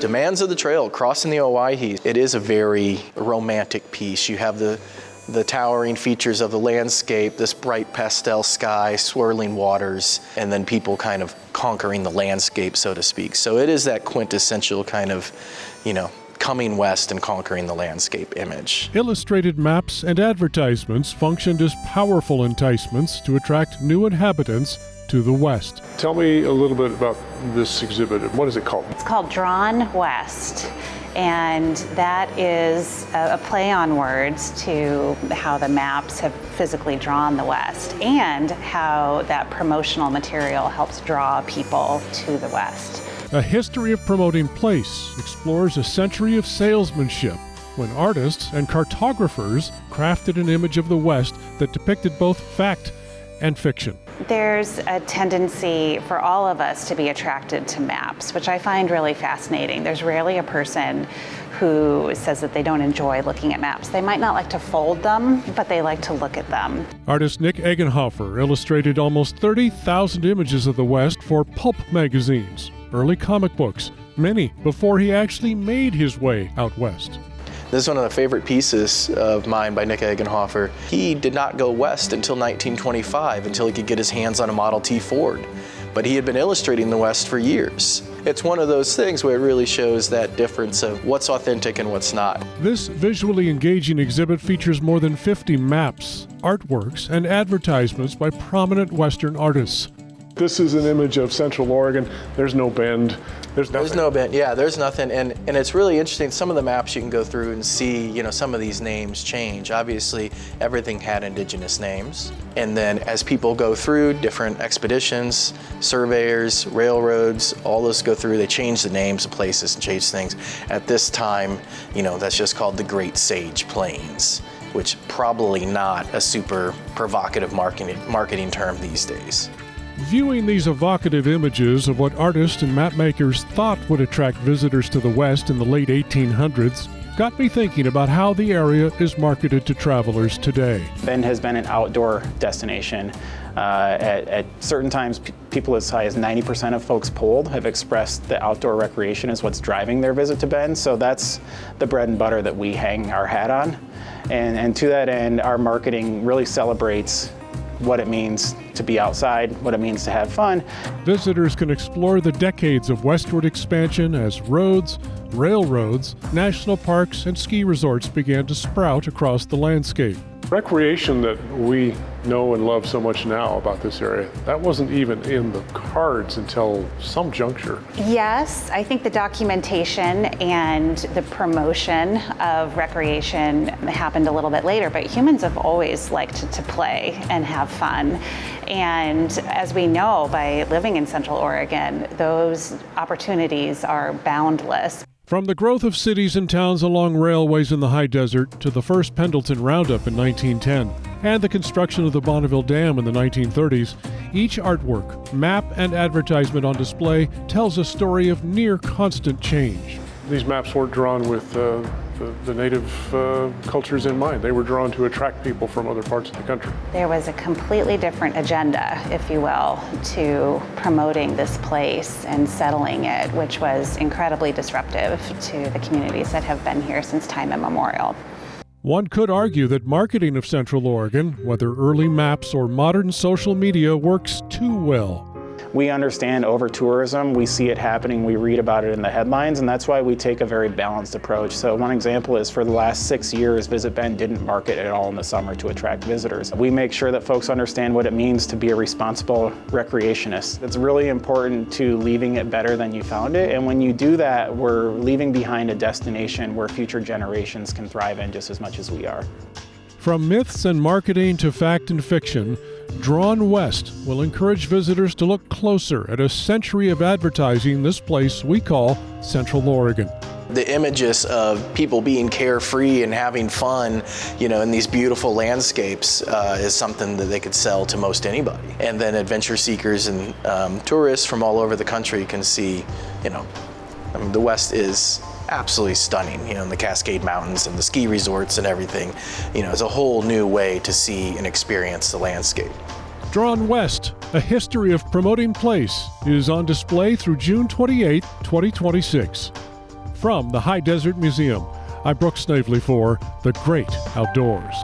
Demands of the Trail, crossing the Owyhee. It is a very romantic piece. You have the towering features of the landscape, this bright pastel sky, swirling waters, and then people kind of conquering the landscape, so to speak. So it is that quintessential kind of, coming west and conquering the landscape image. Illustrated maps and advertisements functioned as powerful enticements to attract new inhabitants to the West. Tell me a little bit about this exhibit. What is it called? It's called Drawn West, and that is a play on words to how the maps have physically drawn the West and how that promotional material helps draw people to the West. A history of promoting place explores a century of salesmanship when artists and cartographers crafted an image of the West that depicted both fact and fiction. There's a tendency for all of us to be attracted to maps, which I find really fascinating. There's rarely a person who says that they don't enjoy looking at maps. They might not like to fold them, but they like to look at them. Artist Nick Eggenhofer illustrated almost 30,000 images of the West for pulp magazines, early comic books, many before he actually made his way out west. This is one of the favorite pieces of mine by Nick Eggenhofer. He did not go west until 1925, until he could get his hands on a Model T Ford. But he had been illustrating the West for years. It's one of those things where it really shows that difference of what's authentic and what's not. This visually engaging exhibit features more than 50 maps, artworks, and advertisements by prominent Western artists. This is an image of Central Oregon. There's no bend. There's nothing. There's no bend. Yeah, there's nothing. And it's really interesting. Some of the maps you can go through and see, some of these names change. Obviously, everything had indigenous names. And then as people go through different expeditions, surveyors, railroads, all those go through, they change the names of places and change things. At this time, that's just called the Great Sage Plains, which probably not a super provocative marketing term these days. Viewing these evocative images of what artists and mapmakers thought would attract visitors to the West in the late 1800s got me thinking about how the area is marketed to travelers today. Bend has been an outdoor destination. At certain times, people as high as 90% of folks polled have expressed that outdoor recreation is what's driving their visit to Bend. So that's the bread and butter that we hang our hat on. And to that end, our marketing really celebrates what it means to be outside, what it means to have fun. Visitors can explore the decades of westward expansion as roads, railroads, national parks, and ski resorts began to sprout across the landscape. Recreation that we know and love so much now about this area, that wasn't even in the cards until some juncture. Yes, I think the documentation and the promotion of recreation happened a little bit later, but humans have always liked to play and have fun. And as we know, by living in Central Oregon, those opportunities are boundless. From the growth of cities and towns along railways in the high desert to the first Pendleton Roundup in 1910 and the construction of the Bonneville Dam in the 1930s, each artwork, map, and advertisement on display tells a story of near constant change. These maps weren't drawn with the native cultures in mind. They were drawn to attract people from other parts of the country. There was a completely different agenda, if you will, to promoting this place and settling it, which was incredibly disruptive to the communities that have been here since time immemorial. One could argue that marketing of Central Oregon, whether early maps or modern social media, works too well. We understand over-tourism, we see it happening, we read about it in the headlines, and that's why we take a very balanced approach. So one example is for the last 6 years, Visit Bend didn't market at all in the summer to attract visitors. We make sure that folks understand what it means to be a responsible recreationist. It's really important to leaving it better than you found it, and when you do that, we're leaving behind a destination where future generations can thrive in just as much as we are. From myths and marketing to fact and fiction, Drawn West will encourage visitors to look closer at a century of advertising this place we call Central Oregon. The images of people being carefree and having fun, in these beautiful landscapes is something that they could sell to most anybody. And then adventure seekers and tourists from all over the country can see, the West is absolutely stunning, the Cascade Mountains and the ski resorts and everything. It's a whole new way to see and experience the landscape. Drawn West, a history of promoting place, is on display through June 28, 2026. From the High Desert Museum, I'm Brooks Snavely for The Great Outdoors.